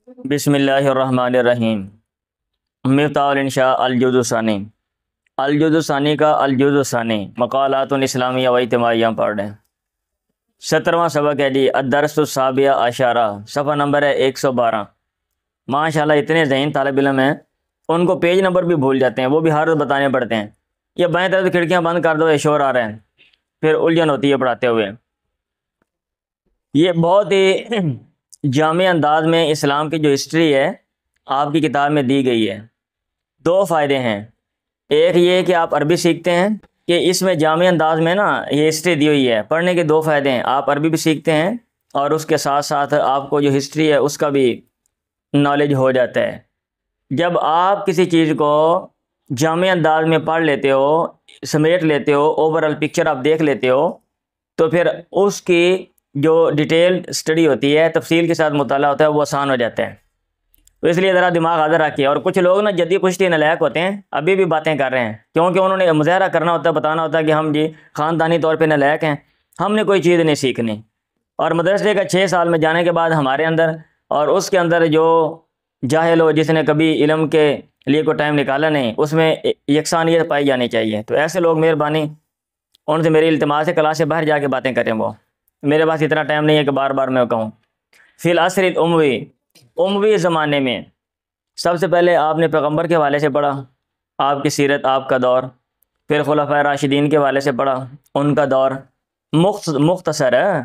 بسم اللہ الرحمن الرحیم۔ مفتاح الانشاء الجزء الثانی۔ الجزء الثانی کا الجزء الثانی مقالات اسلامیہ و اجتماعیہ ہم پڑھ رہے ہیں۔ 17واں سبق ہے جی الدرس السابع عشرہ، صفحہ نمبر ہے 112۔ ماشاءاللہ اتنے ذہین طالب علم ہیں ان کو پیج نمبر بھی بھول جاتے ہیں، وہ بھی ہر روز بتانے پڑتے ہیں۔ یہ بائیں طرف کھڑکیاں بند کر دو، یہ شور آ رہا ہے، پھر الجھن ہوتی ہے پڑھاتے ہوئے۔ یہ بہت ہی جامع انداز میں اسلام کی جو ہسٹری ہے آپ کی کتاب میں دی گئی ہے۔ دو فائدے ہیں، ایک یہ کہ آپ عربی سیکھتے ہیں کہ اس میں جامع انداز میں نا یہ ہسٹری دی ہوئی ہے، پڑھنے کے دو فائدے ہیں، آپ عربی بھی سیکھتے ہیں اور اس کے ساتھ ساتھ آپ کو جو ہسٹری ہے اس کا بھی نالج ہو جاتا ہے۔ جب آپ کسی چیز کو جامع انداز میں پڑھ لیتے ہو، سمیٹ لیتے ہو، اوورال پکچر آپ دیکھ لیتے ہو، تو پھر اس کی جو ڈیٹیل اسٹڈی ہوتی ہے، تفصیل کے ساتھ مطالعہ ہوتا ہے، وہ آسان ہو جاتا ہے۔ تو اس لیے ذرا دماغ حاضر رکھیے۔ اور کچھ لوگ نا جدی پشتی نالائق ہوتے ہیں، ابھی بھی باتیں کر رہے ہیں، کیونکہ انہوں نے مظاہرہ کرنا ہوتا ہے، بتانا ہوتا ہے کہ ہم جی خاندانی طور پہ نالائق ہیں، ہم نے کوئی چیز نہیں سیکھنی۔ اور مدرسے کا 6 سال میں جانے کے بعد ہمارے اندر اور اس کے اندر جو جاہل ہو، جس نے کبھی علم کے لیے کوئی ٹائم نکالا نہیں، اس میں یکسانیت پائی جانی چاہیے۔ تو ایسے لوگ مہربانی ان سے میری التماس ہے کلاس سے باہر جا کے باتیں کریں، وہ میرے پاس اتنا ٹائم نہیں ہے کہ بار بار میں کہوں۔ فی العصر الاموی، اموی زمانے میں سب سے پہلے آپ نے پیغمبر کے حوالے سے پڑھا، آپ کی سیرت، آپ کا دور، پھر خلفائے راشدین کے حوالے سے پڑھا، ان کا دور مختصر ہے۔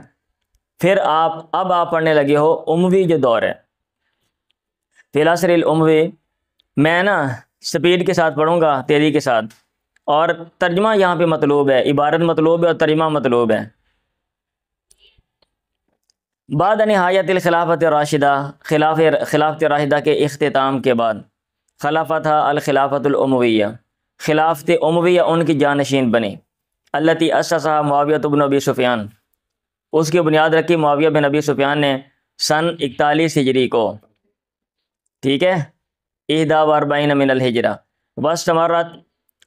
پھر اب آپ پڑھنے لگے ہو اموی جو دور ہے، فی العصر الاموی۔ میں نا سپیڈ کے ساتھ پڑھوں گا، تیزی کے ساتھ، اور ترجمہ یہاں پہ مطلوب ہے، عبارت مطلوب ہے اور ترجمہ مطلوب ہے۔ بعد نہایت الخلافت الراشدہ، خلافت راشدہ کے اختتام کے بعد، خلافت الخلافت الامویہ، خلافت امویہ ان کی جانشین بنی، التی اسسہ معاویہ بن ابی سفیان، اس کی بنیاد رکھی معاویہ بن ابی سفیان نے سن 41 ہجری کو، ٹھیک ہے، 41 من الہجرہ، واستمرت،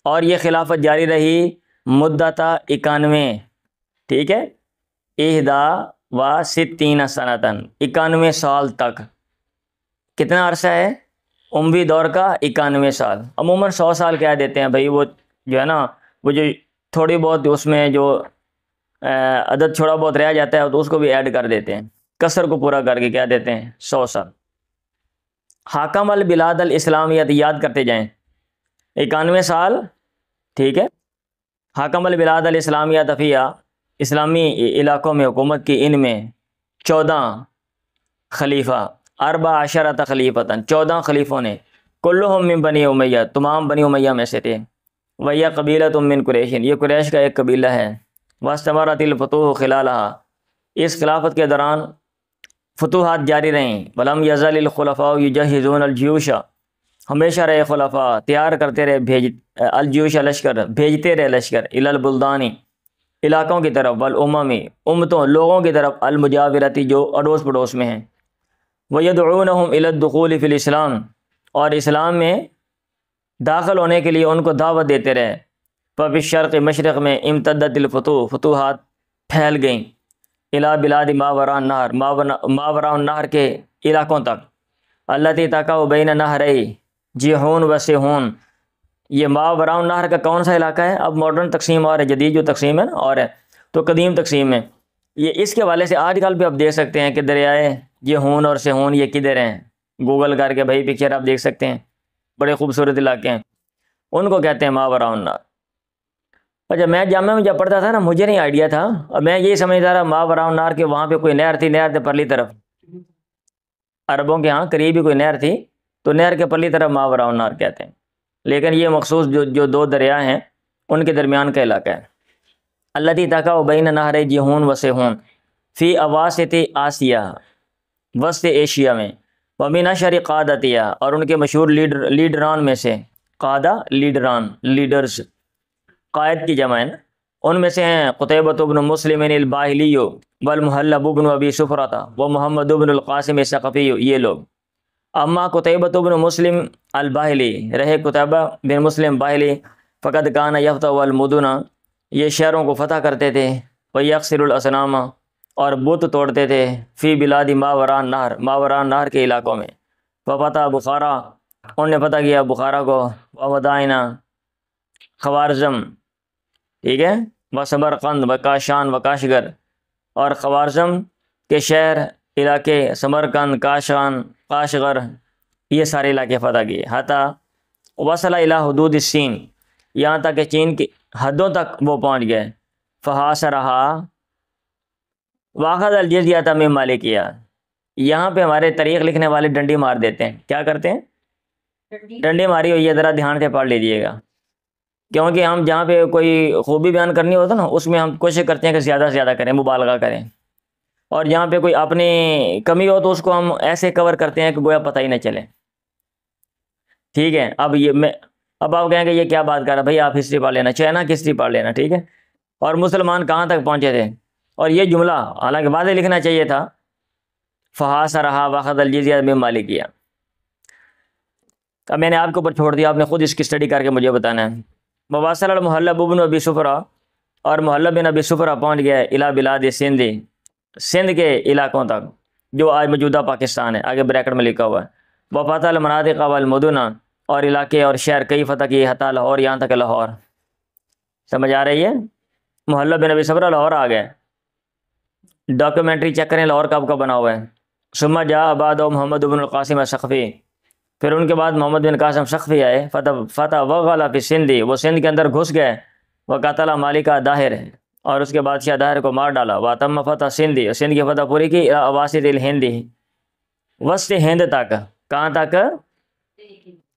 اور یہ خلافت جاری رہی مدت 91، ٹھیک ہے، 61 سنتاً، 91 سال تک۔ کتنا عرصہ ہے اموی دور کا؟ 91 سال۔ عموماً 100 سال کہہ دیتے ہیں بھائی، وہ جو ہے نا، وہ جو تھوڑی بہت اس میں جو عدد چھوڑا بہت رہ جاتا ہے تو اس کو بھی ایڈ کر دیتے ہیں، کسر کو پورا کر کے کہہ دیتے ہیں 100 سال۔ حاکم البلاد الاسلامیت، یاد کرتے جائیں، 91 سال، ٹھیک ہے، حاکم البلاد الاسلامیت فیہا، اسلامی علاقوں میں حکومت کی، ان میں 14 خلیفہ، 14 خلیفتاً، 14 خلیفوں نے، کلہم من بنی امیہ، تمام بنی امیہ میں سے تھے، وہی قبیلۃ من قریش، یہ قریش کا ایک قبیلہ ہے، واستمرت الفتوح خلالہا، اس خلافت کے دوران فتوحات جاری رہیں، ولم یزل الخلفاء یجہزون الجیوش، ہمیشہ رہے خلفاء تیار کرتے رہے، الجیوش لشکر، بھیجتے رہے لشکر، الی البلدانی، علاقوں کی طرف، والاممی، امتوں، لوگوں کی طرف، المجاورتی، جو اڑوس پڑوس میں ہیں، ویدعونہم الی الدخول فی الاسلام، اور اسلام میں داخل ہونے کے لیے ان کو دعوت دیتے رہے۔ ففی الشرق، مشرق میں، امتدت الفتوح، فتوحات پھیل گئیں، الی بلاد ماوراء النہر، ماوراء النہر کے علاقوں تک، التی تقع بین نہرئی جیحون و سیحون۔ یہ ماوراء النہر کا کون سا علاقہ ہے؟ اب ماڈرن تقسیم اور ہے، جدید جو تقسیم ہے نا اور ہے، تو قدیم تقسیم ہے یہ۔ اس کے حوالے سے آج کل بھی آپ دیکھ سکتے ہیں کہ دریائے جیحون اور سیحون یہ کدھر ہیں، گوگل کر کے بھائی پکچر آپ دیکھ سکتے ہیں، بڑے خوبصورت علاقے ہیں، ان کو کہتے ہیں ماوراء النہر۔ اچھا، میں جامعہ میں جب پڑھتا تھا نا، مجھے نہیں آئیڈیا تھا، اور میں یہ سمجھتا رہا ماوراء النہر کہ وہاں پہ کوئی نہر تھی، نہر تھے پرلی طرف، عربوں کے ہاں قریب ہی کوئی نہر تھی، تو نہر کے پرلی طرف ماوراء النہر کہتے ہیں، لیکن یہ مخصوص جو 2 دریا ہیں ان کے درمیان کا علاقہ ہے۔ التی تقع بین نہرئی جیحون و سیحون فی اواسط آسیہ، وسط ایشیا میں، ومن اشہر قادتیہ، اور ان کے مشہور لیڈران میں سے، قادہ لیڈران، لیڈرز، قائد کی جمع ہے نا، ان میں سے ہیں قتیبۃ بن مسلم الباہلی والمحلب بن ابی سفرۃ ومحمد بن القاسم الثقفی، یہ لوگ۔ اما قتیبۃ بن مسلم الباہلی، رہے قتیبہ بن مسلم باہلی، فقد کان یفتح المدن، یہ شہروں کو فتح کرتے تھے، ویکسر الاصنام، اور بت توڑتے تھے، فی بلاد ماوراء النہر، ماوراء النہر کے علاقوں میں، وفتح بخارا، انہوں نے فتح کیا بخارا کو، ومدائنا خوارزم، ٹھیک ہے، و سمرقند و کاشان و کاشگر، اور خوارزم کے شہر علاقے سمرقند، کاشان، کاشغر، یہ سارے علاقے فتح کیے. حتی وصل الی حدود الصین، یہاں تک کہ چین کی حدوں تک وہ پہنچ گئے. فحاصرہا واخذ الجزیۃ من مالکیہ، یہاں پہ ہمارے طریق لکھنے والے ڈنڈی مار دیتے ہیں. کیا کرتے ہیں؟ ڈنڈی ماری ہوئی ہے، ذرا دھیان سے پڑھ لیجئے گا، کیونکہ ہم جہاں پہ کوئی خوبی بیان کرنی ہوتا نا اس میں ہم کوشش کرتے ہیں کہ زیادہ سے زیادہ کریں، مبالغہ کریں، اور جہاں پہ کوئی اپنی کمی ہو تو اس کو ہم ایسے کور کرتے ہیں کہ گویا پتہ ہی نہ چلے. ٹھیک ہے، اب آپ کہیں گے یہ کیا بات کر رہا ہے بھائی، آپ ہسٹری پڑھ لینا، چائنا کی ہسٹری پڑھ لینا، ٹھیک ہے. اور مسلمان کہاں تک پہنچے تھے، اور یہ جملہ حالانکہ واضح لکھنا چاہیے تھا، فحاصرہا واخذ الجزیۃ من مالکیہ. اب میں نے آپ کے اوپر چھوڑ دیا، آپ نے خود اس کی اسٹڈی کر کے مجھے بتانا ہے. وواصل المحلب بن ابی صفرہ، اور محلب بن ابی صفرہ پہنچ گئے الی بلاد سندھ، سندھ کے علاقوں تک جو آج موجودہ پاکستان ہے، آگے بریکٹ میں لکھا ہوا ہے. وفتح المناطق والمدن، اور علاقے اور شہر کئی فتح کیے، حتی لاہور، یہاں تک لاہور. سمجھ آ رہی ہے؟ محلب بن ابی صفرہ لاہور آ گئے. ڈاکیومنٹری چیک کریں لاہور کب کا بنا ہوا ہے. ثم جاء بعد محمد بن القاسم الثقفی، پھر ان کے بعد محمد بن قاسم ثقفی آئے. فتح وغلا فی سندھ، وہ سندھ کے اندر گھس گئے. وقتل مالکہ داہر، اور اس کے بادشاہ داہر کو مار ڈالا. واتم فتح سندھ، سندھ کی فتح پوری کی. اواسط الہند، وسط ہند تک. کہاں تک؟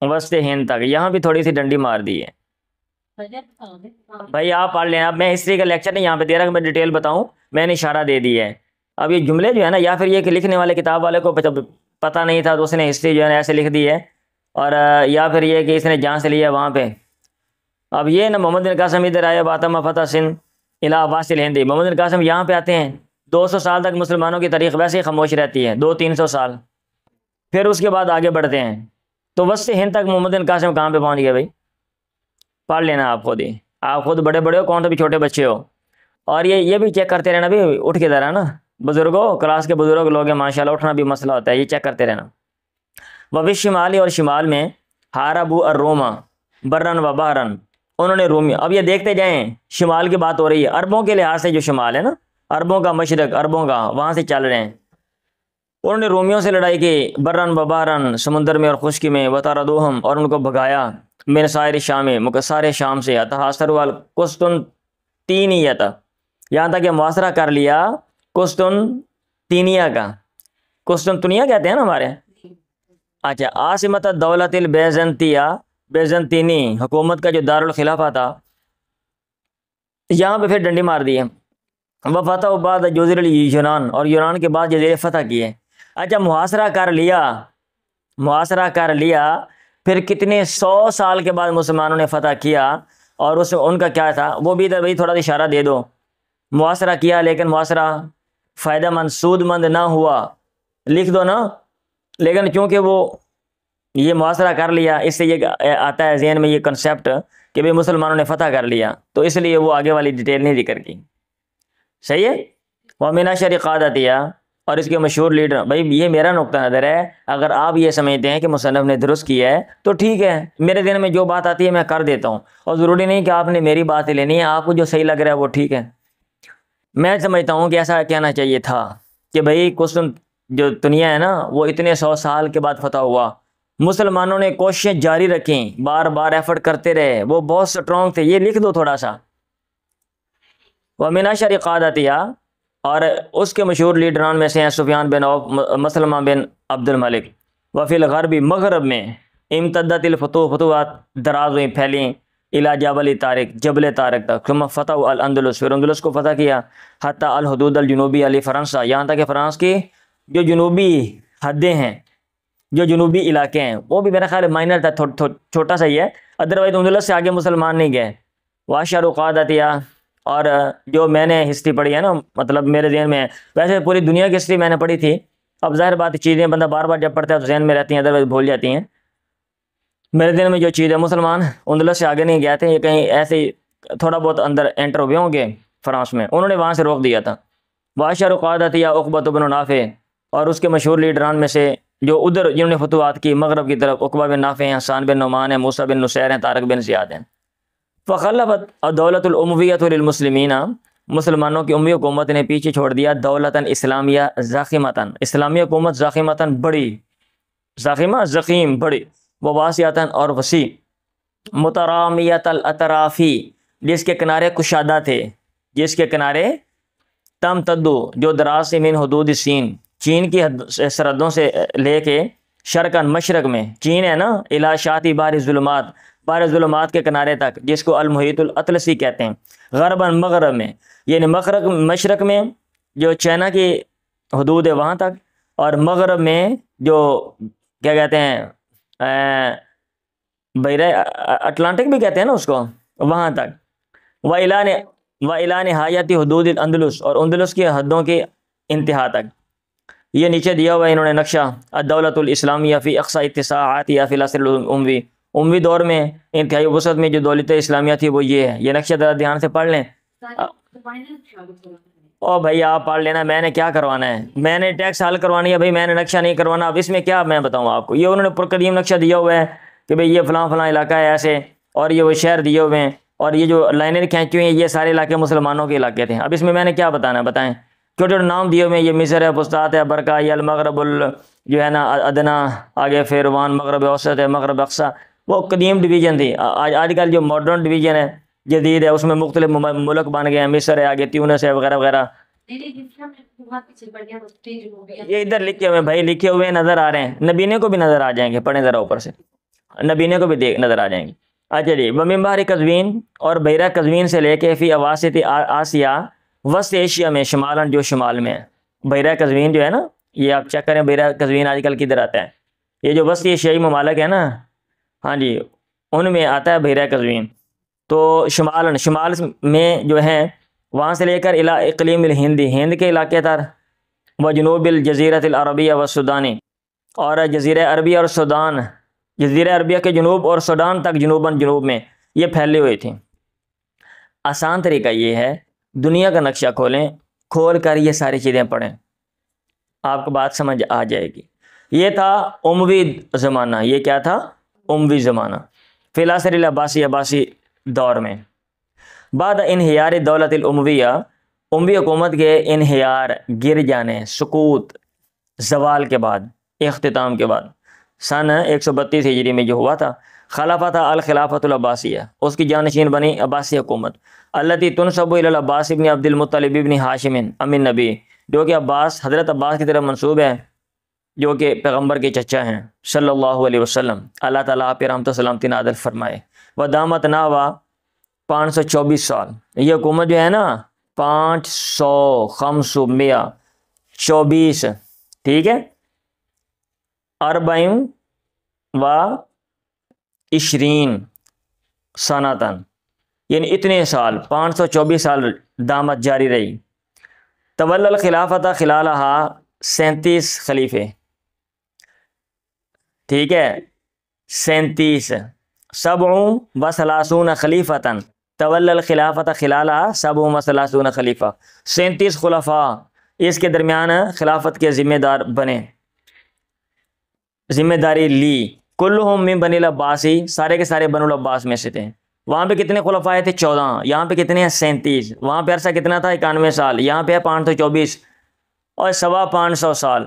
وسط ہند تک. یہاں بھی تھوڑی سی ڈنڈی مار دی ہے بھائی، آپ پڑھ لیں. اب میں ہسٹری کا لیکچر نہیں یہاں پہ دے رہا کہ میں ڈیٹیل بتاؤں، میں نے اشارہ دے دی ہے. اب یہ جملے جو ہے نا، یا پھر یہ کہ لکھنے والے کتاب والے کو پتہ نہیں تھا تو اس نے ہسٹری جو ہے نا ایسے لکھ دی ہے، اور یا پھر یہ کہ اس نے جان سے لیا وہاں پہ. اب یہ نا محمد بن قاسم ادھر آئے، واتم فتح سندھ الی اواسط الہند. محمد بن قاسم یہاں پہ آتے ہیں. 200 سال تک مسلمانوں کی تاریخ ویسے ہی خاموش رہتی ہے، 200-300 سال. پھر اس کے بعد آگے بڑھتے ہیں. تو وسط ہند تک محمد بن قاسم کہاں پہ پہنچ گئے بھائی؟ پڑھ لینا آپ خود ہی، آپ خود بڑے بڑے ہو، کون تو بھی چھوٹے بچے ہو. اور یہ بھی چیک کرتے رہنا بھی، اٹھ کے ذرا نا، بزرگوں کلاس کے بزرگ لوگ ہیں ماشاءاللہ، اٹھنا بھی مسئلہ ہوتا ہے، یہ چیک کرتے رہنا. وفی شمالی، اور شمال میں حاربوا الروما برن و بحرن، انہوں نے رومی. اب یہ دیکھتے جائیں، شمال کی بات ہو رہی ہے، عربوں کے لحاظ سے جو شمال ہے نا، عربوں کا مشرق، عربوں کا وہاں سے چل رہے ہیں. انہوں نے رومیوں سے لڑائی کی، برن و بحرن، سمندر میں اور خشکی میں. وطردوہم، اور ان کو بھگایا. من سائر شام، سارے شام سے. تحاصروا القسطنطینیۃ، یہاں تک کہ محاصرہ کر لیا قسطنطینیہ کا. قسطنطنیہ کہتے ہیں نا ہمارے. اچھا، عاصمت دولت البیزنطیہ، بیزنطینی حکومت کا جو دارالخلافہ تھا، یہاں پہ پھر ڈنڈی مار دی ہے. وفتح بعد جزر اليونان، اور یونان کے بعد جزیرے فتح کیے. اچھا، محاصرہ کر لیا، پھر کتنے 100 سال کے بعد مسلمانوں نے فتح کیا. اور ان کا کیا تھا وہ بھی ادھر بھائی تھوڑا سا اشارہ دے دو. محاصرہ کیا لیکن محاصرہ فائدہ مند، سود مند نہ ہوا، لکھ دو نا. لیکن چونکہ وہ یہ محاصرہ کر لیا، اس سے یہ آتا ہے ذہن میں یہ کنسیپٹ کہ بھئی مسلمانوں نے فتح کر لیا، تو اس لیے وہ آگے والی ڈیٹیل نہیں ذکر کی. صحیح ہے. وَمِنْ أَشْهَرِ قَادَتِهَا، اور اس کے مشہور لیڈر. بھائی یہ میرا نقطہ نظر ہے، اگر آپ یہ سمجھتے ہیں کہ مصنف نے درست کیا ہے تو ٹھیک ہے، میرے ذہن میں جو بات آتی ہے میں کر دیتا ہوں، اور ضروری نہیں کہ آپ نے میری بات لینی ہے، آپ کو جو صحیح لگ رہا ہے وہ ٹھیک ہے. میں سمجھتا ہوں کہ ایسا کہنا چاہیے تھا کہ بھئی جو دنیا ہے نا وہ اتنے 100 سال کے بعد فتح ہوا، مسلمانوں نے کوششیں جاری رکھیں، بار بار ایفرٹ کرتے رہے، وہ بہت سٹرونگ تھے. یہ لکھ دو تھوڑا سا. وَمِنْ أَشْهَرِ قَادَتِهَا، اور اس کے مشہور لیڈران میں سے ہیں سفیان بن عوف، مسلمہ بن عبد الملک. وفی الغرب، مغرب میں امتدت الفتوح، فتوحات دراز ہوئیں، پھیلیں. الی جبل طارق، جبل طارق تک. ثم فتح الاندلس، پھر اندلس کو فتح کیا. حتی الحدود الجنوبی علی فرانسہ، یہاں تک کہ فرانس کی جو جنوبی حدیں ہیں، جو جنوبی علاقے ہیں، وہ بھی میرا خیال مائنر تھا، چھوٹا سا ہی ہے، ادروائز اندلس سے آگے مسلمان نہیں گئے. واشر قادتیا، اور جو میں نے ہسٹری پڑھی ہے نا، مطلب میرے ذہن میں، ویسے پوری دنیا کی ہسٹری میں نے پڑھی تھی، اب ظاہر بات چیزیں بندہ بار بار جب پڑھتا ہے تو ذہن میں رہتی ہیں، ادروائز بھول جاتی ہیں. میرے ذہن میں جو چیز ہے، مسلمان اندلس سے آگے نہیں گئے تھے، یہ کہیں ایسے تھوڑا بہت اندر انٹر ہوئے ہوں گے فرانس میں، انہوں نے وہاں سے روک دیا تھا. واشر قادتیا عقبۃ بن نافع، اور اس کے مشہور لیڈران میں سے جو ادھر جنہوں نے فتوحات کی مغرب کی طرف، عقبہ بن نافع ہیں، حسان بن نعمان ہیں، موسیٰ بن نصیر ہیں، طارق بن زیاد ہیں۔ فخلفت الدولۃ الامویۃ للمسلمین، مسلمانوں کی امی حکومت نے پیچھے چھوڑ دیا دولتاً اسلامیہ زاخمتاً، اسلامی حکومت زاخمتاً بڑی، زاخمہ زخیم بڑی، وواسعتاً اور وسیع، مترامیت الاطرافی جس کے کنارے کشادہ تھے، جس کے کنارے تمتدو جو دراز سے من حدود سین، چین کی سرحدوں سے لے کے شرقاً مشرق میں، چین ہے نا، الی شاطئ بحر الظلمات، بحر الظلمات کے کنارے تک، جس کو المحیط الاطلسی کہتے ہیں، غرباً مغرب میں، یعنی مشرق میں جو چائنا کی حدود ہے وہاں تک، اور مغرب میں جو کیا کہتے ہیں بحیرہ اٹلانٹک بھی کہتے ہیں نا اس کو، وہاں تک، وَإِلَى نِهَایَةِ حدود الاندلس، اور اندلس کی حدوں کے انتہا تک۔ یہ نیچے دیا ہوا ہے انہوں نے نقشہ، الدولۃ الاسلامیہ فی اقصی اتساعاتها فی العصر الاموی، اموی دور میں انتہائی وسعت میں جو دولت اسلامیہ تھی وہ یہ ہے۔ یہ نقشہ ذرا دھیان سے پڑھ لیں۔ او بھائی آپ پڑھ لینا، میں نے کیا کروانا ہے، میں نے ٹیکس حل کروانی ہے بھائی، میں نے نقشہ نہیں کروانا۔ اب اس میں کیا میں بتاؤں آپ کو، یہ انہوں نے پرقدیم نقشہ دیا ہوا ہے کہ بھئی یہ فلاں فلاں علاقہ ہے ایسے، اور یہ وہ شہر دیے ہوئے ہیں، اور یہ جو لائنیں کھینچی ہوئی ہیں یہ سارے علاقے مسلمانوں کے علاقے تھے۔ اب اس میں نے کیا بتانا ہے بتائیں، چھوٹے چھوٹے نام دیے ہوئے ہیں، یہ مصر ہے، فسطاط ہے، برکہ، یہ المغرب جو ہے نا ادنا، آگے فیروان، مغرب اوسط ہے، مغرب اقصی، وہ قدیم ڈویژن تھی۔ آج کل جو ماڈرن ڈویژن ہے جدید ہے اس میں مختلف ملک بن گئے ہیں، مصر ہے، آگے تیونس ہے، وغیرہ وغیرہ۔ یہ ادھر لکھے ہوئے ہیں بھائی، لکھے ہوئے نظر آ رہے ہیں، نبینے کو بھی نظر آ جائیں گے، پڑھیں ذرا اوپر سے، نبینے کو بھی نظر آ جائیں گے۔ اچھا جی، ومن بحر قزوین، اور بحیرہ قزوین سے لے کے فی اواسط آسیہ، وسط ایشیا میں، شمالاً جو شمال میں ہے۔ بحیرہ قزوین جو ہے نا، یہ آپ چیک کریں بحیرہ قزوین آج کل کدھر آتا ہے، یہ جو وسط ایشیائی ممالک ہے نا، ہاں جی، ان میں آتا ہے بحیرہ قزوین۔ تو شمال میں جو ہے وہاں سے لے کر الی اقلیم الہندی، ہند کے علاقے تر، و جنوب الجزیرۃ العربیہ والسودانی، اور جزیرہ عربیہ اور سودان، جزیرہ عربیہ کے جنوب اور سودان تک جنوب میں یہ پھیلے ہوئے تھے۔ آسان طریقہ یہ ہے، دنیا کا نقشہ کھول کر یہ ساری چیزیں پڑھیں، آپ کو بات سمجھ آ جائے گی۔ یہ تھا اموی زمانہ، یہ کیا تھا، اموی زمانہ، فی العصر العباسی، عباسی دور میں۔ بعد انہیار دولت الامویہ، اموی حکومت کے انہیار، گر جانے، سقوط، زوال کے بعد، اختتام کے بعد، سن 132 ہجری میں جو ہوا تھا، خلافت الخلافت العباسیہ، اس کی جانشین بنی عباسی حکومت، التی تنسب الی العباس ابن عبد المطلب ابن ہاشم ام النبی، جو کہ عباس، حضرت عباس کی طرف منسوب ہے، جو کہ پیغمبر کے چچا ہیں صلی اللہ علیہ وسلم، اللہ تعالیٰ پہ رحمت و سلامتی نازل فرمائے۔ ودامت ناوا 524 سال، یہ حکومت جو ہے نا 524، ٹھیک ہے، 24 سنتاً، یعنی اتنے سال، 524 سال دامت جاری رہی۔ تولی الخلافت خلالہا 37 خلیفے، ٹھیک ہے، 37، 37 خلیفتاً، تولی الخلافت خلالہا 37 خلیفہ، 37 خلفاء اس کے درمیان خلافت کے ذمہ دار بنے، ذمہ داری لی۔ کلہم من بنی العباسی، سارے کے سارے بنو العباس میں سے تھے۔ وہاں پہ کتنے خلفاء تھے، 14، یہاں پہ کتنے ہیں، 37، وہاں پہ عرصہ کتنا تھا، 91 سال، یہاں پہ ہے 524 اور 525 سال۔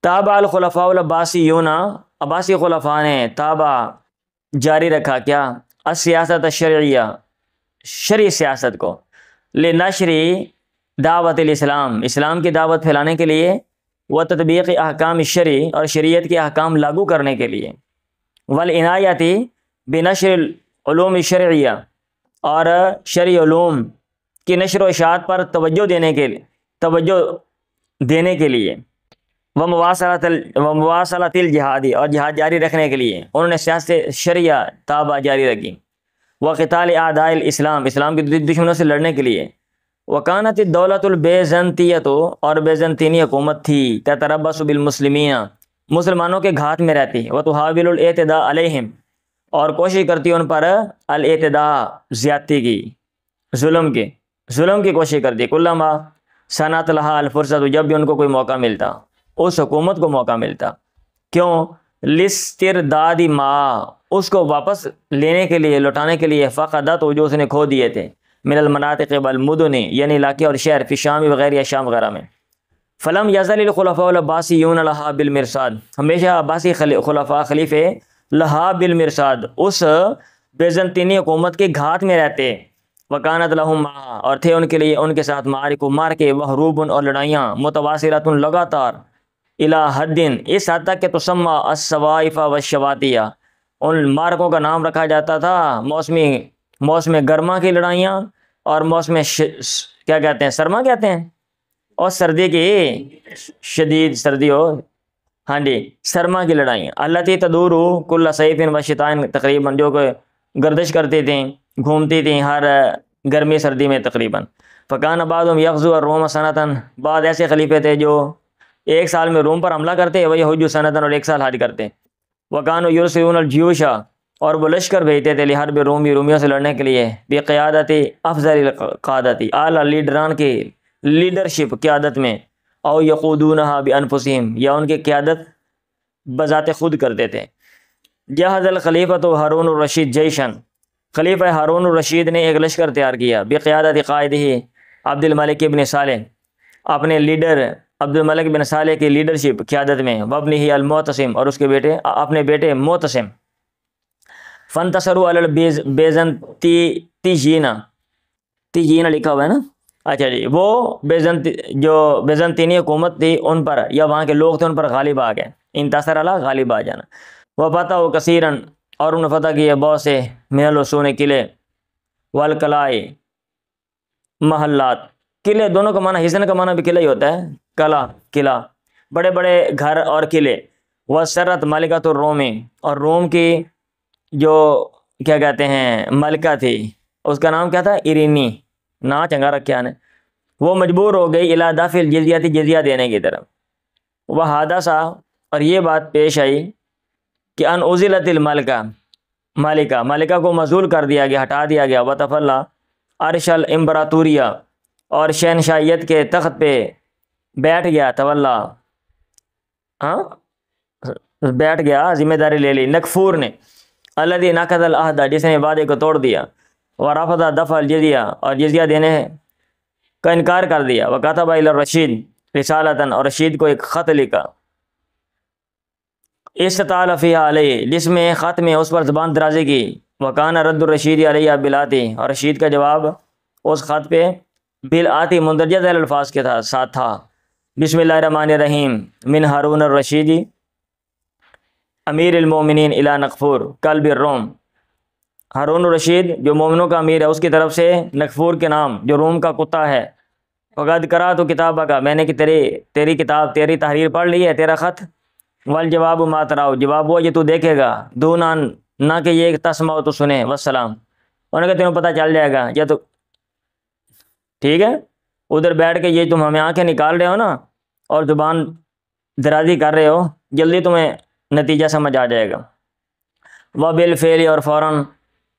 تابع الخلفاء العباسیون، عباسی خلفاء نے تابع جاری رکھا کیا، السیاست الشرعیہ، شرعی سیاست کو، لنشر دعوت الاسلام، اسلام کی دعوت پھیلانے کے لیے، و تطبیق احکام الشرعی، اور شریعت کے احکام لاگو کرنے کے لیے، والعنایت بنشر العلوم الشرعیہ، اور شرعی علوم کی نشر و اشاعت پر توجہ دینے کے لیے، ومواصلۃ الجہادی، اور جہاد جاری رکھنے کے لیے انہوں نے سیاست شرعیہ تابع جاری رکھی، وقتال اعداء الاسلام، اسلام کے دشمنوں سے لڑنے کے لیے۔ وکانت الدولۃ البیزنطیۃ، اور بیزنطینی حکومت تھی، تتربص بالمسلمین، مسلمانوں کے گھات میں رہتی، وتحاول الاعتداء علیہم، اور کوشش کرتی ان پر الاعتداء، زیادتی کی، ظلم کی کوشش کرتی، کلما سنت لہا الفرصت، جب بھی ان کو کوئی موقع ملتا اس حکومت کو موقع ملتا. کیوں؟ لسترداد ما، اس کو واپس لینے کے لیے، لوٹانے کے لیے، فقدت جو اس نے کھو دیے تھے، من المناطق والمدن، یعنی علاقے اور شہر، فی شام وغیرہ یا شام وغیرہ میں. فلم یزل الخلفاء العباسیون لہا بالمرصاد، ہمیشہ عباسی خلفاء خلیفے لہا بالمرصاد اس بیزنطینی حکومت کے گھات میں رہتے. وکانت لہم معہا، اور تھے ان کے لیے ان کے ساتھ معارک و مارکے، وحروب اور لڑائیاں، متواصلۃ لگاتار، الی حد اس حد تک کہ تسمى السوائف والشواتیہ، ان مارکوں کا نام رکھا جاتا تھا موسم گرما کی لڑائیاں اور موسم کیا کہتے ہیں، سرما کہتے ہیں، اور سردی کی شدید سردی ہو، ہاں جی سرما کی لڑائیاں. التی تدور کل صیف و شتاء، تقریباً جو کہ گردش کرتی تھیں، گھومتی تھیں ہر گرمی سردی میں تقریباً. فکان بعضهم یغزو الروم سنتاً، بعض ایسے خلیفے تھے جو ایک سال میں روم پر حملہ کرتے، وہی حج سنتاً، اور ایک سال حج کرتے. وکانوا یرسلون الجیوش، اور وہ لشکر بھیجتے تھے لحرب رومیوں سے لڑنے کے لیے، بقیادت افضل القادتی، اعلیٰ لیڈران کی لیڈرشپ قیادت میں، او یقودونہا بانفسہم، یا ان کی قیادت بذات خود کرتے تھے. جہز الخلیفۃ ہارون الرشید جیشن، خلیفہ ہارون الرشید نے ایک لشکر تیار کیا، بقیادت قائدہ عبد الملک بن صالح، اپنے لیڈر عبد الملک بن صالح کی لیڈرشپ قیادت میں، وابنہ المعتصم، اور اس کے بیٹے اپنے بیٹے معتصم. فانتصروا علی البیزنطیین، تیجین لکھا ہوا ہے نا، اچھا جی، وہ جو بیزنطینی حکومت تھی ان پر، یا وہاں کے لوگ تھے ان پر غالب آ گئے. انتصر علی، غالب آ جانا. وفتح کثیرا، اور انہوں نے فتح کیے بہت سے، من الحصون قلعے، والقلائے محلات، قلعے دونوں کا معنی، حصن کا معنی بھی قلعہ ہی ہوتا ہے، قلعہ بڑے بڑے گھر اور قلعے. وسرت ملکۃ الروم، اور روم کی جو کیا کہتے ہیں ملکہ تھی، اس کا نام کیا تھا، ایرینی، نا چنگا رکھا نے، وہ مجبور ہو گئی الی دفع الجزیہ، جزیہ دینے کی طرف. وہ حادثہ، اور یہ بات پیش آئی کہ ان ازلت الملکہ، ملکہ کو مزول کر دیا گیا، ہٹا دیا گیا. وتفلا عرش الامبراطوریہ، اور شہنشاہیت کے تخت پہ بیٹھ گیا، تولا بیٹھ گیا، ذمہ داری لے لی، نکفور نے، الذی نقض العہد، جس نے وعدے کو توڑ دیا، ورفض دفع الجزیہ، اور جزیہ دینے کا انکار کر دیا. وکتب الی الرشید رسالۃ، اور رشید کو ایک خط لکھا، استطال فیہا علیہ، جس میں خط میں اس پر زبان درازی کی. وکان رد الرشید علیہ بالآتی، اور رشید کا جواب اس خط پہ بالآتی مندرجہ ذیل الفاظ کے ساتھ تھا. بسم اللہ الرحمن الرحیم، من ہارون الرشید امیر المومنین الی نقفور کلب الروم، ہارون الرشید جو مومنوں کا امیر ہے اس کی طرف سے نقفور کے نام جو روم کا کتا ہے. فقد قرأت کتابک، میں نے کہ تیری کتاب، تیری تحریر پڑھ لی ہے، تیرا خط. والجواب ما تراؤ، جواب وہ یہ تو دیکھے گا، دونان، نہ کہ یہ تسمع تو سنے، والسلام، انہوں نے کہا تمہیں پتہ چل جائے گا، یا تو ٹھیک ہے ادھر بیٹھ کے یہ تم ہمیں آنکھیں نکال رہے ہو نا اور زبان درازی کر رہے ہو، جلدی تمہیں نتیجہ سمجھ آ جائے گا. وبالفعل، اور فوراً،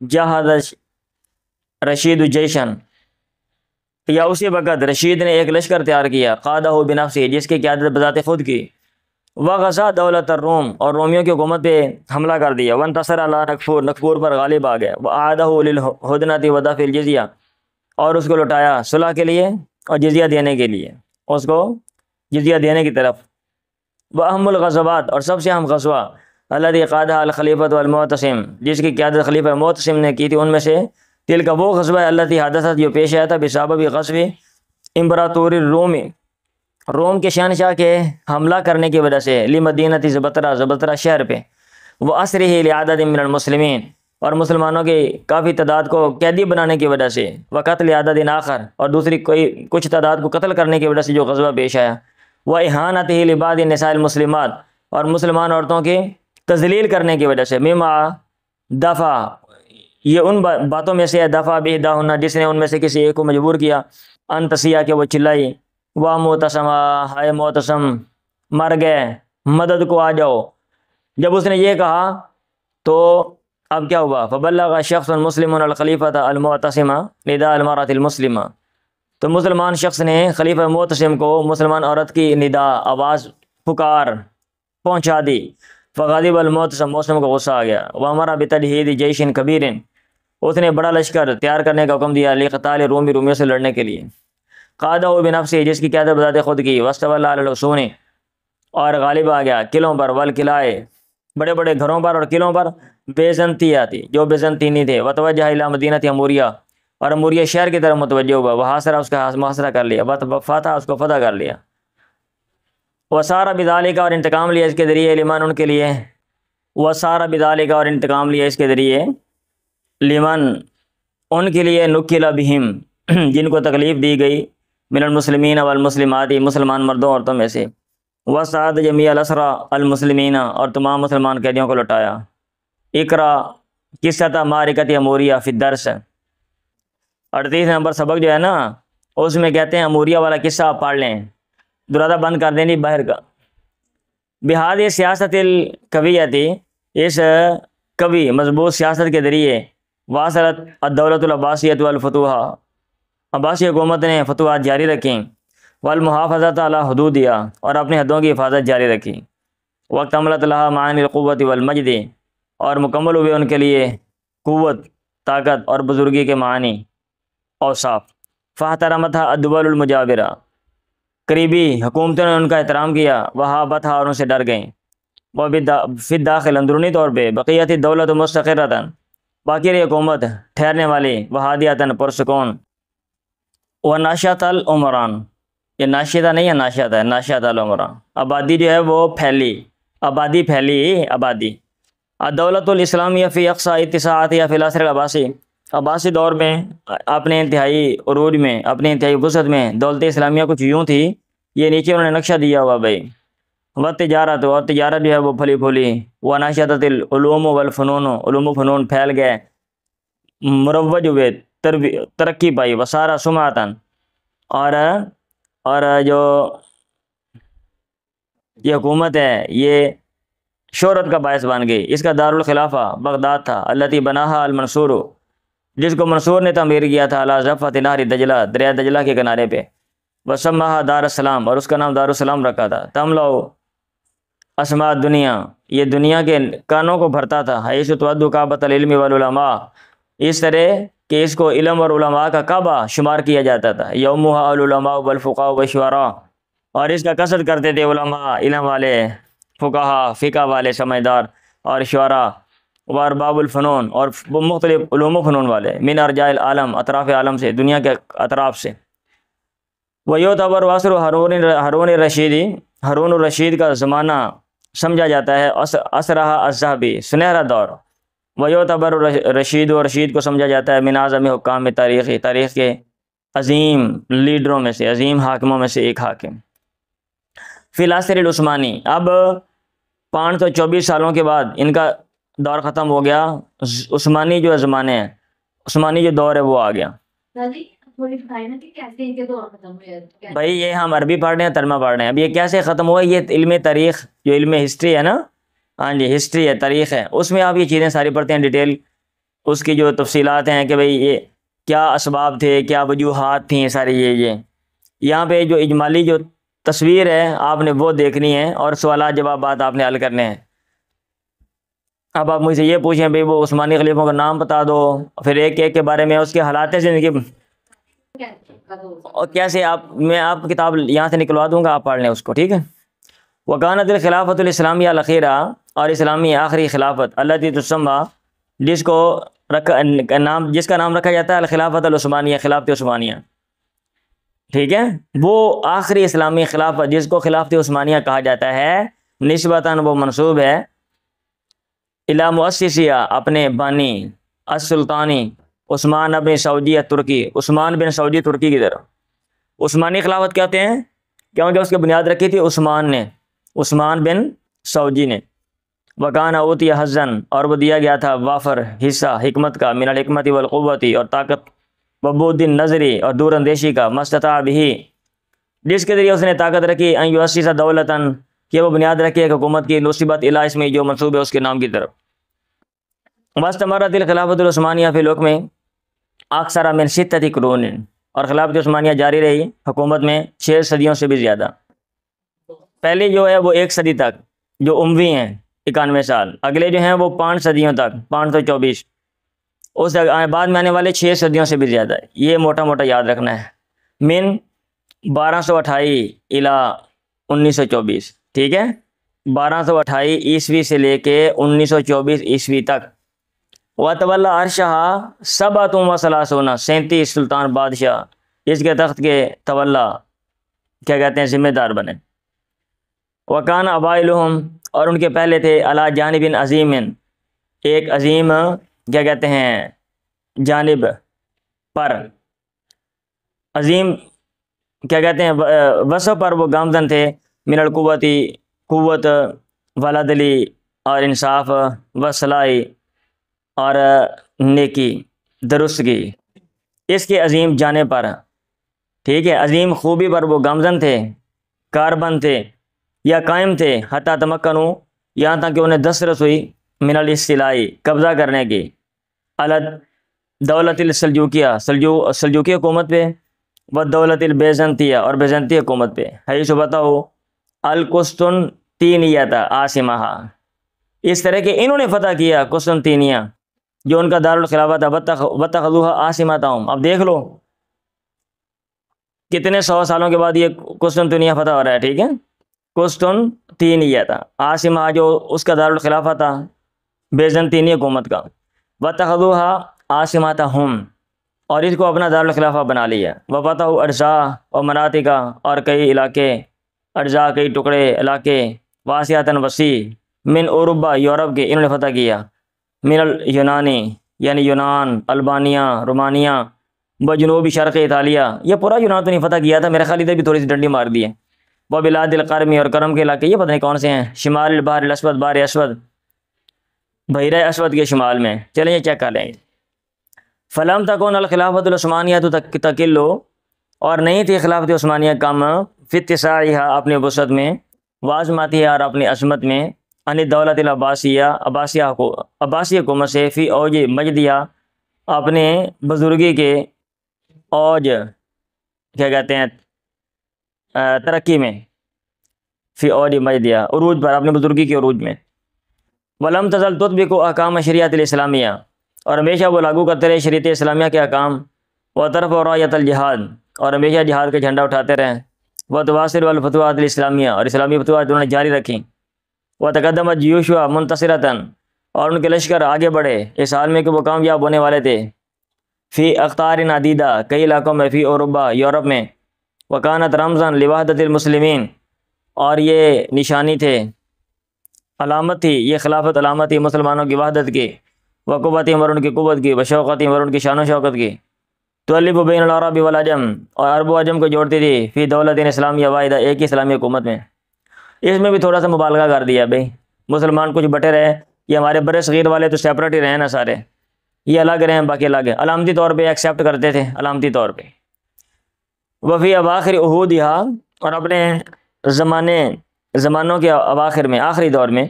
جہز رشید جیشن، یا اسی وقت رشید نے ایک لشکر تیار کیا، قادہ بنفسہ، جس کی قیادت بذات خود کی. وغزا دولت الروم، اور رومیوں کی حکومت پہ حملہ کر دیا. وانتصر علی نقفور، نقفور پر غالب آ گئے. وعادہ للہدنۃ ودفع الجزیہ، اور اس کو لوٹایا صلح کے لیے اور جزیہ دینے کے لیے، اس کو جزیہ دینے کی طرف. واہم الغزوات، اور سب سے اہم غزوہ، الذی قادہ الخلیفۃ المعتصم، جس کی قیادت خلیفہ معتصم نے کی تھی، ان میں سے تلک وہ غزوہ التی حادثت جو پیش آیا تھا بسبب غزو امبراطور الروم، روم کے شہنشاہ کے حملہ کرنے کی وجہ سے، لمدینۃ زبترا شہر پہ، وہ اسرہ لعدد من المسلمین، اور مسلمانوں کی کافی تعداد کو قیدی بنانے کی وجہ سے، وقتل عدد آخر، اور دوسری کچھ تعداد کو قتل کرنے کی وجہ سے جو غزوہ پیش آیا. واہانتہ لبعض النساء المسلمات، اور مسلمان عورتوں کی تذلیل کرنے کی وجہ سے، مما دفع، یہ ان باتوں میں سے دفع بہداہن، جس نے ان میں سے کسی ایک کو مجبور کیا، ان تسیہ کہ وہ چلائی، وا معتصما، ہائے معتصم مر گئے، مدد کو آ جاؤ. جب اس نے یہ کہا تو اب کیا ہوا، فبلغ شخص مسلم الخلیفۃ المعتصم نداء المرأۃ المسلمہ، تو مسلمان شخص نے خلیفہ معتصم کو مسلمان عورت کی ندا، آواز پکار پہنچا دی، فغاضب الموت موسم کو غصہ آ گیا، وامر بتجہید جیش کبیر، اس نے بڑا لشکر تیار کرنے کا حکم دیا، لقتال رومی، رومیوں سے لڑنے کے لیے، قادہ بنفسہ، جس کی قیادت بذات خود کی، واستولی علی الحصون، اور غالب آ گیا قلعوں پر، والقلائے، بڑے بڑے گھروں پر اور قلعوں پر، بیزنطیہ تھی جو بیزنطینی تھے، وتوجہ الی مدینہ اموریہ، اور اموریہ شہر کی طرف متوجہ ہوا، وحاصرہ، اس کا محاصرہ کر لیا، فتح، اس کو فتح کر لیا، وسارہ بذالک، اور انتقام لیا اس کے ذریعے، لمن، ان کے لیے، وسارہ بذالک، اور انتقام لیا اس کے ذریعے، لمن، ان کے لیے، نکل بہم، جن کو تکلیف دی گئی، من المسلمین والمسلمات، مسلمان مردوں عورتوں میں سے، وسعد جمیع الاسرى المسلمین، اور تمام مسلمان قیدیوں کو لوٹایا، اقرا قصۃ معرکۃ اموریہ فی الدرس، 38 نمبر سبق جو ہے نا اس میں کہتے ہیں اموریہ والا قصہ آپ پڑھ لیں، دروازہ بند کر دینی باہر کا، بہاد سیاست القویتی، اس قوی مضبوط سیاست کے ذریعے، واصلت الدولت العباسیۃ والفتوح، عباسی حکومت نے فتوحات جاری رکھیں، والمحافظت علی حدودیہ، اور اپنی حدوں کی حفاظت جاری رکھی، وقت عملت لہا معانی القوت والمجد، اور مکمل ہوئے ان کے لیے قوت، طاقت اور بزرگی کے معنی، اوصاف، فاحترمتھا الدول المجاورہ، قریبی حکومتوں نے ان کا احترام کیا، وہابتھا، اور ان سے ڈر گئیں، وہ فی الداخل، اندرونی طور پہ، بقیت الدولت مستقرۃ، باقی رہی حکومت ٹھہرنے والی، وہادیۃ، پرسکون، وناشط العمران، یہ ناشطہ نہیں ہے، ناشط ہے، ناشط العمران، آبادی جو ہے وہ پھیلی، آبادی پھیلی، آبادی، الدولت الاسلامیہ فی اقصی اتساعاتها فی العصر العباسی، عباسی دور میں اپنے انتہائی عروج میں، اپنے انتہائی وسعت میں، دولت اسلامیہ کچھ یوں تھی، یہ نیچے انہوں نے نقشہ دیا ہوا بھائی، و تجارت، اور تجارت جو ہے وہ پھلی پھولی، ونشطت العلوم والفنون، علوم و فنون پھیل گئے، مروج ہوئے، ترقی پائی، وسارہ سمعتاً، اور جو یہ حکومت ہے یہ شہرت کا باعث بن گئی، اس کا دارالخلافہ بغداد تھا، التی بناہا المنصور، جس کو منصور نے تعمیر کیا تھا، علی ضفۃ نہر دجلہ، دریا دجلہ کے کنارے پہ، وسماہا دار السلام، اور اس کا نام دار السلام رکھا تھا، تملؤ اسماء دنیا، یہ دنیا کے کانوں کو بھرتا تھا، حیث تودع کعبۃ العلم والعلماء، اس طرح کہ اس کو علم اور علماء کا کعبہ شمار کیا جاتا تھا، یومها العلماء والفقہاء والشعراء، اور اس کا قصد کرتے تھے علماء، علم والے، فقہا، فقہ والے سمجھدار، اور شعراء، وارباب الفنون، اور مختلف علوم و فنون والے، من ارجاء العالم، اطراف عالم سے، دنیا کے اطراف سے، ویعتبر عصر ہارون الرشیدی، ہارون الرشید کا زمانہ سمجھا جاتا ہے، عصرہ الذہبی، سنہرا دور، ویعتبر رشید و رشید کو سمجھا جاتا ہے من اعظم حکام تاریخی، تاریخ کے عظیم لیڈروں میں سے، عظیم حاکموں میں سے ایک حاکم، فی العصر العثمانی، اب 524 سالوں کے بعد ان کا دور ختم ہو گیا، عثمانی جو زمانے ہیں، عثمانی جو دور ہے وہ آ گیا۔ بھائی یہ ہم عربی پڑھ رہے ہیں، ترجمہ پڑھ رہے ہیں، اب یہ کیسے ختم ہوا، یہ علم تاریخ، جو علم ہسٹری ہے نا، ہاں جی ہسٹری ہے، تاریخ ہے، اس میں آپ یہ چیزیں ساری پڑھتے ہیں، ڈیٹیل اس کی جو تفصیلات ہیں کہ بھئی یہ کیا اسباب تھے، کیا وجوہات تھیں، ساری یہ یہاں پہ جو اجمالی جو تصویر ہے آپ نے وہ دیکھنی ہے، اور سوالات جوابات آپ نے حل کرنے ہیں۔ اب آپ مجھ سے یہ پوچھیں بھئی وہ عثمانی خلیفوں کا نام بتا دو، پھر ایک ایک کے بارے میں اس کے حالات زندگی، اور کیسے میں آپ کتاب یہاں سے نکلوا دوں گا، آپ پڑھ لیں اس کو، ٹھیک ہے۔ وکانت الخلافۃ الاسلامیہ الاخیرہ، اور اسلامی آخری خلافت، التی تسمى، جس کا نام رکھا جاتا ہے الخلافۃ العثمانیہ، خلافت عثمانیہ، ٹھیک ہے، وہ آخری اسلامی خلافت جس کو خلافت عثمانیہ کہا جاتا ہے، نسبتاً وہ منسوب ہے الی مؤسسیہ، اپنے بانی، السلطانی عثمان بن سعودی ترکی، عثمان بن سعودی ترکی کی طرف۔ عثمانی خلافت کہتے ہیں کیونکہ اس کی بنیاد رکھی تھی عثمان نے، عثمان بن سعودی نے، وکان اوتی حزن، اور وہ دیا گیا تھا وافر حصہ حکمت کا، من الحکمت والقوتی، اور طاقت، وبعد النظری، اور دور اندیشی کا، مستطاع بھی، جس کے ذریعے اس نے طاقت رکھی، ان یؤسس دولتاً، کہ وہ بنیاد رکھی ایک حکومت کی، نصبت الی اسمی، جو منسوب ہے اس کے نام کی طرف۔ واستمرت الخلافۃ العثمانیہ فی الحکم اکثر من 6 قرون، اور خلافت عثمانیہ جاری رہی حکومت میں 6 صدیوں سے بھی زیادہ۔ پہلے جو ہے وہ 1 صدی تک جو اموی ہیں 91 سال، اگلے جو ہیں وہ 5 صدیوں تک 524، اس بعد میں آنے والے 6 صدیوں سے بھی زیادہ ہے. یہ موٹا موٹا یاد رکھنا ہے. من 1228 الی 1924، ٹھیک ہے، 1228 عیسوی سے لے کے 1924 عیسوی تک. وَتَوَلَّى عَرْشَهَا 37 37 سلطان بادشاہ اس کے تخت کے تولا کیا کہتے ہیں ذمہ دار بنے. وَكَانَ أَوَائِلُهُمْ اور ان کے پہلے تھے عَلَى جانب عظیم، ایک عظیم کیا کہتے ہیں جانب پر، عظیم کیا کہتے ہیں وصف پر وہ گامزن تھے. من القوتی قوت، والعدلی اور انصاف، وصلائی اور نیکی درستگی، اس کے عظیم جانب پر، ٹھیک ہے، عظیم خوبی پر وہ گامزن تھے، کاربند تھے یا قائم تھے. حتیٰ تمکنو یہاں تک کہ انہیں دسترس ہوئی من الاستیلائی قبضہ کرنے کی، علت دولت السلجوکیہ سلجوکی حکومت پہ، و دولت البیزنطیہ اور بیزنطی حکومت پہ. حیث بتاؤ القسطنطینیہ عاصمہ، اس طرح کہ انہوں نے فتح کیا قسطنطینیہ جو ان کا دارالخلافہ تھا. واتخذوها عاصمتهم، اب دیکھ لو کتنے 100 سالوں کے بعد یہ قسطنطینیہ فتح ہو رہا ہے، ٹھیک ہے. قسطنطینیہ عاصمہ جو اس کا دارالخلافہ تھا بیزنطینی حکومت کا. واتخذوها عاصمتهم، اور اس کو اپنا دارالخلافہ بنا لیا. وفتحوا اجزاء اور مناطق اور کئی علاقے، اجزاء کئی ٹکڑے علاقے، واسعتاً وسیع، من اوروبا یورپ کے انہوں نے فتح کیا. من الینانی یعنی یونان، البانیہ رومانیہ، بجنوبی شرق اطالیہ، یہ پورا یونان تو نہیں فتح کیا تھا، میرے خیال ادھر بھی تھوڑی سی ڈنڈی مار دی ہے. وہ بلاد القرمی اور کرم کے علاقے، یہ پتہ نہیں کون سے ہیں. شمال البحر الاسود، بحر اسود، بحیرہ اسود کے شمال میں. چلیں یہ چیک کر لیں. فلم تکون الخلافت العثمانیہ تقلو، اور نہیں تھی خلافت عثمانیہ کم، فی اتساعہا اپنی وسعت میں، وعظمتہا اور اپنی عظمت میں، ان دولت العباسیہ عباسی حکومت سے، فی اوج مجدیہ اپنے بزرگی کے اوج کیا کہتے ہیں ترقی میں، فی اوج مجدیہ عروج پر، اپنے بزرگی کے عروج میں. ولم تزل تطبق احکام شریعت الاسلامیہ، اور ہمیشہ وہ لاگو کرتے رہے شریعت اسلامیہ کے احکام. وطرف رایت الجہاد، اور ہمیشہ جہاد کا جھنڈا اٹھاتے رہے. وتواصل الفتوحات الاسلامیہ، اور اسلامی فتوحات انہوں نے جاری رکھیں. وتقدمت جیوشها منتصرتاً، اور ان کے لشکر آگے بڑھے اس حال میں کہ وہ کامیاب ہونے والے تھے. فی اقطار عدیدہ کئی علاقوں میں، فی اوروبا یورپ میں. وکانت رمزاً لوحدت المسلمین، اور یہ نشانی تھے، علامت تھی، یہ خلافت علامت تھی مسلمانوں کی وحدت کی. وقوتہم اور ان کی قوت کی، وشوقتہم اور ان کی شان و شوقت کی. تؤلف بین العرب والعجم، اور عرب و عجم کو جوڑتی تھی. فی دولت اسلامیہ واحدہ، ایک ہی اسلامی حکومت میں. اس میں بھی تھوڑا سا مبالغہ کر دیا بھائی، مسلمان کچھ بٹے رہے، یہ ہمارے بر صغیر والے تو سیپریٹ ہی رہے نا سارے، یہ الگ رہے ہیں باقی الگ ہے، علامتی طور پہ ایکسیپٹ کرتے تھے علامتی طور پہ. وفی اواخر عہودہا، اور اپنے زمانوں کے اواخر میں، آخری دور میں.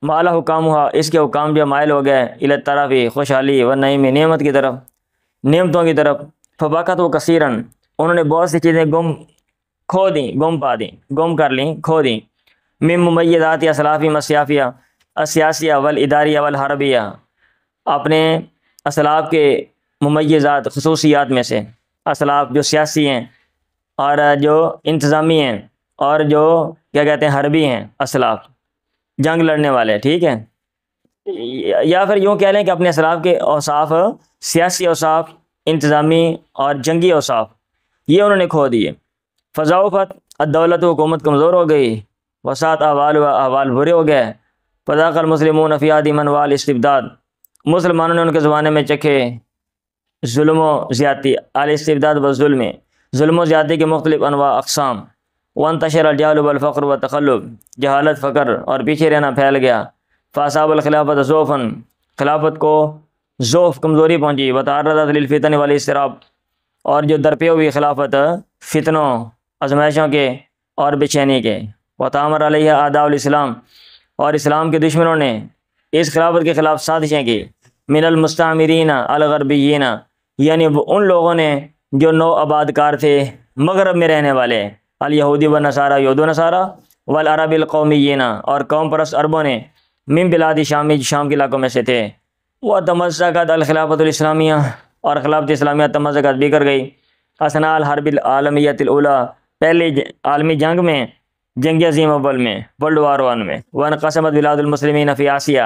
مالا حکامہا، اس کے حکام جو مائل ہو گئے، الی الطرفی خوشحالی و نعیم نعمت کی طرف، نعمتوں کی طرف. فباقت و کثیراً، انہوں نے بہت سی چیزیں کھو دیں، گم کر لیں، کھو دیں. من ممیزات اسلافہم السیاسیہ والاداریہ والحربیہ، اپنے اسلاف کے ممیزات خصوصیات میں سے، اسلاف جو سیاسی ہیں اور جو انتظامی ہیں اور جو کیا کہتے ہیں حربی ہیں، اسلاف جنگ لڑنے والے، ٹھیک ہے. یا پھر یوں کہہ لیں کہ اپنے اسلاف کے اوصاف، سیاسی اوصاف، انتظامی اور جنگی اوصاف، یہ انہوں نے کھو دیے. فضعفت الدولت، حکومت کمزور ہو گئی. وسعت احوال برے ہو گئے. فذاق المسلمون فی عہد منوال استبداد، مسلمانوں نے ان کے زمانے میں چکھے ظلم و زیادتی، الاستبداد والظلم، ظلم و زیادتی کے مختلف انواع اقسام. وانتشر الجہل والفقر والتخلف، جہالت، فقر اور پیچھے رہنا پھیل گیا. فاصاب الخلافت ضعفاً، خلافت کو ضعف کمزوری پہنچی. وتعرضت للفتن والاضطراب، اور جو درپے ہوئی خلافت فتنوں، آزمائشوں کے اور بے چینی کے. وتآمر علیہ اعداء الاسلام، اور اسلام کے دشمنوں نے اس خلافت کے خلاف سازشیں کی. من المستعمرین الغربیین، یعنی وہ ان لوگوں نے جو نو آباد کار تھے مغرب میں رہنے والے. الیہودی و نصارہ، یہود و نصارہ، والعرب القومیین، اور قوم پرست عربوں نے، من بلاد شام، شام کے علاقوں میں سے تھے، وہ تمزقت الخلافت الاسلامیہ، اور خلافت اسلامیہ تمزقت بگڑ گئی، اثناء الحرب العالمیۃ الاولیٰ، پہلی عالمی جنگ میں، جنگ عظیم اول میں، ورلڈ وار 1 میں، وانقسمت بلاد المسلمین فی آسیہ،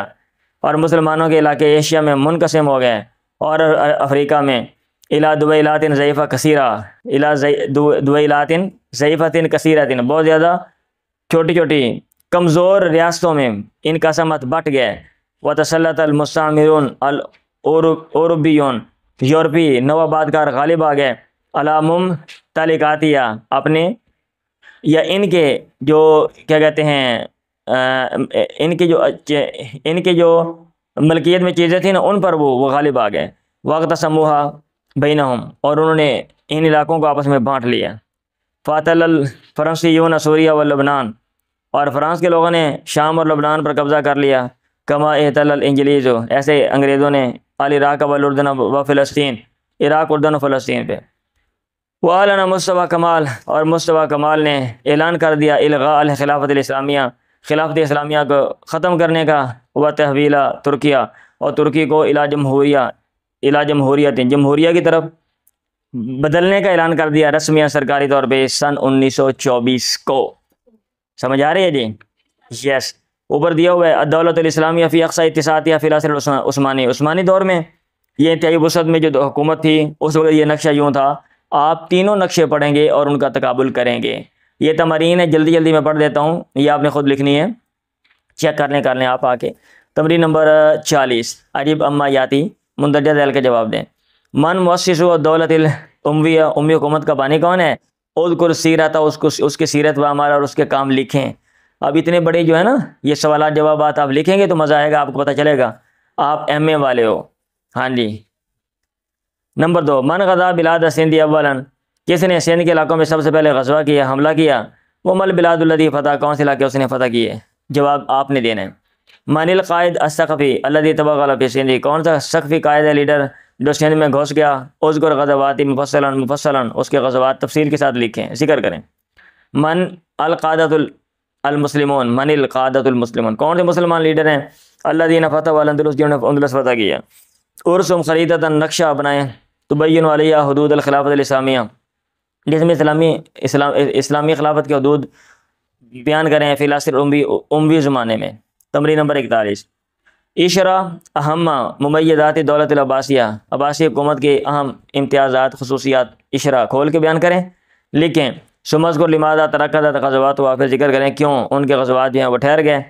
اور مسلمانوں کے علاقے ایشیا میں منقسم ہو گئے، اور افریقہ میں، الی دویلات ضعیفہ کثیرہ، الی دویلات ضعیفۃ کثیرۃ، بہت زیادہ چھوٹی چھوٹی کمزور ریاستوں میں انقسامات بٹ گئے، وتسلط المستعمرون الاوروبیون، یورپی نوآباد کار غالب آ گئے، علامم تعلقاتیہ، اپنے یا ان کے جو کیا کہتے ہیں ان کے جو ملکیت میں چیزیں تھیں نا ان پر وہ غالب آ گئے، وقت سموہا بینہم، اور انہوں نے ان علاقوں کو آپس میں بانٹ لیا، فاتل الفرنسیون سوریہ و لبنان، اور فرانس کے لوگوں نے شام اور لبنان پر قبضہ کر لیا، کما احتل الانجلیز، ایسے انگریزوں نے العراق والاردن و فلسطین، عراق، اردن و فلسطین پہ، وَأَعْلَنَ مصطفیٰ کمال، اور مصطفیٰ کمال نے اعلان کر دیا الغاء الخلافت الاسلامیہ، خلافت اسلامیہ کو ختم کرنے کا، و تحویل ترکیہ، اور ترکی کو الی جمہوریت، جمہوریہ کی طرف بدلنے کا اعلان کر دیا رسمیہ سرکاری طور پہ سن 1924 کو۔ سمجھ آ رہی ہے جی؟ یس، اوپر دیا ہوا ہے الدولت الاسلامیہ فی اقصی اتساعیہ فی العصر عثمانی دور میں، یہ انتہائی وسعت میں جو حکومت تھی اس وقت یہ نقشہ یوں تھا، آپ تینوں نقشے پڑھیں گے اور ان کا تقابل کریں گے۔ یہ تمرین ہے، جلدی جلدی میں پڑھ دیتا ہوں، یہ آپ نے خود لکھنی ہے، چیک کر لیں آپ آ کے۔ تمرین نمبر 40، عجیب اما یاتی، مندرجہ ذیل کے جواب دیں۔ من مؤسس دولت الامویہ، امی حکومت کا بانی کون ہے؟ اذکر سیرت، اس کی سیرت و اعمال اور اس کے کام لکھیں۔ اب اتنے بڑے جو ہے نا یہ سوالات جوابات آپ لکھیں گے تو مزہ آئے گا، آپ کو پتہ چلے گا آپ ایم اے والے ہو۔ ہاں جی، نمبر 2، من غزا بلاد سندھ اولا، کس نے سندھ کے علاقوں میں سب سے پہلے غزوہ کیا، حملہ کیا؟ وہ مل بلاد الذی فتح، کون سے علاقے اس نے فتح کیے؟ جواب آپ نے دینا ہے۔ من القائد الثقفی الذی توغل فی سندھ، کون سا ثقفی قائد ہے، لیڈر جو سندھ میں گھس گیا؟ اذکر غزوات مفصلا، اس کے غزوات تفصیل کے ساتھ لکھیں، ذکر کریں۔ من القادۃ المسلمون، من القادۃ المسلمون، کون سے مسلمان لیڈر ہیں؟ الذین فتحوا الاندلس، جنہوں نے اندلس فتح کیا۔ ارسم خریدۃ، نقشہ بنائیں، تبین علیہ حدود الخلافت الاسلامیہ، جس میں اسلامی خلافت کے حدود بیان کریں، فی العصر اموی زمانے میں۔ تمرین نمبر 41، اشرح اہم ممیزات دولت العباسیہ، عباسی حکومت کے اہم امتیازات، خصوصیات، اشرح کھول کے بیان کریں، لکھیں۔ سمجھ کو لماذا ترکت غزوات، ہوا، پھر ذکر کریں کیوں ان کے غزوات جو ہیں وہ ٹھہر گئے۔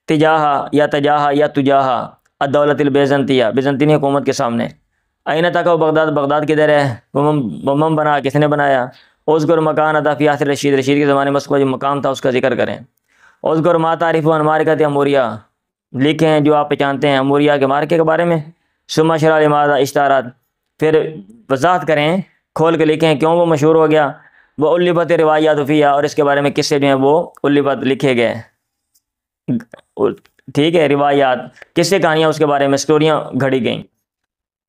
تجاہ یا تجاہ الدولت البیزنطیہ، بیزنطینی حکومت کے سامنے۔ این تقع بغداد، بغداد کدھر ہے؟ بم بنا، کس نے بنایا؟ اذکر مکان ادا فی عصر رشید، رشید کے زمانے میں اس کا جو مقام تھا اس کا ذکر کریں۔ اذکر ما تعرف عن معرکۃ اموریہ، لکھیں جو آپ پہچانتے ہیں اموریہ کے مارکے کے بارے میں۔ ثم اشرح لماذا اشتہرت، پھر وضاحت کریں، کھول کے لکھیں کیوں وہ مشہور ہو گیا۔ وہ الفت روایات فیہا، اور اس کے بارے میں قصے جو ہیں وہ الفت لکھے گئے، ٹھیک ہے، روایات، قصے کہانیاں اس کے بارے میں، سٹوریاں گھڑی گئیں۔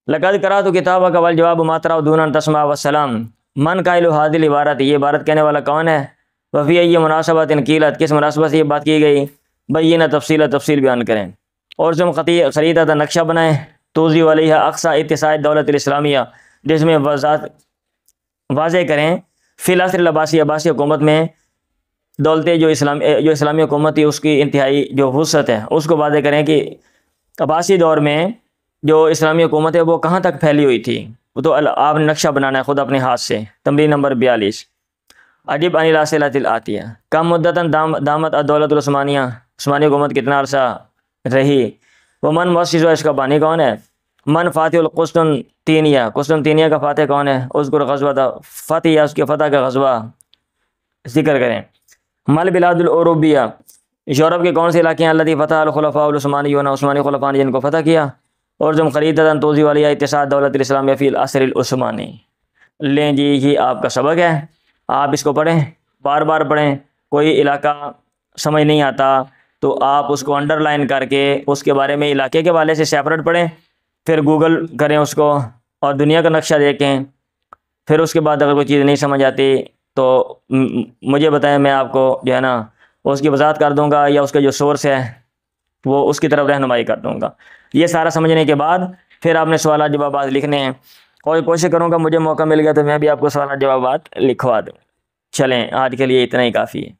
لقد قرأت کتابک والجواب ما ترى دون ان تسمع والسلام، من قائل هذه العبارت، یہ عبارت کہنے والا کون ہے؟ وفی ای مناسبت قیلت، کس مناسبت سے یہ بات کی گئی؟ بینہ تفصیل بیان کریں۔ اور تم خریدہ نقشہ بنائیں، توضیع علیہ اقصی اتساع دولت الاسلامیہ، جس میں واضح کریں فی العصر العباسی، عباسی حکومت میں دولت جو اسلامی حکومت تھی اس کی انتہائی جو وسعت ہے اس کو واضح کریں کہ عباسی دور میں جو اسلامی حکومت ہے وہ کہاں تک پھیلی ہوئی تھی، وہ تو آپ نے نقشہ بنانا ہے خود اپنے ہاتھ سے۔ تمرین نمبر 42، عجیب عن الاسئلۃ الآتیہ، کم مدتاً دامت الدولت العثمانیہ، عثمانی حکومت کتنا عرصہ رہی؟ وہ من مؤسس، اس کا بانی کون ہے؟ من فاتح القسطنطینیہ، قسطنطینیہ کا فاتح کون ہے؟ اذکر غزوہ فتح، یا اس کے فتح کا غزوہ ذکر کریں۔ مل بلاد الاوروبیہ، یورپ کے کون سے علاقے ہیں؟ الذی فتح الخلفاء العثمانیون، عثمانی خلفاء نے جن کو فتح کیا۔ اور جم خریدتاً توضیع علیہ اتساع دولت الاسلامیہ فی العصر العثمانی۔ لیں جی یہ آپ کا سبق ہے، آپ اس کو پڑھیں، بار بار پڑھیں، کوئی علاقہ سمجھ نہیں آتا تو آپ اس کو انڈر لائن کر کے اس کے بارے میں علاقے کے حوالے سے سیپریٹ پڑھیں، پھر گوگل کریں اس کو اور دنیا کا نقشہ دیکھیں، پھر اس کے بعد اگر کوئی چیز نہیں سمجھ آتی تو مجھے بتائیں، میں آپ کو جو ہے نا اس کی وضاحت کر دوں گا یا اس کا جو سورس ہے وہ اس کی طرف رہنمائی کر دوں گا. یہ سارا سمجھنے کے بعد پھر آپ نے سوالات جوابات لکھنے ہیں, اور کوشش کروں گا مجھے موقع مل گیا تو میں بھی آپ کو سوالات جوابات لکھوا دوں. چلیں آج کے لیے اتنا ہی کافی ہے.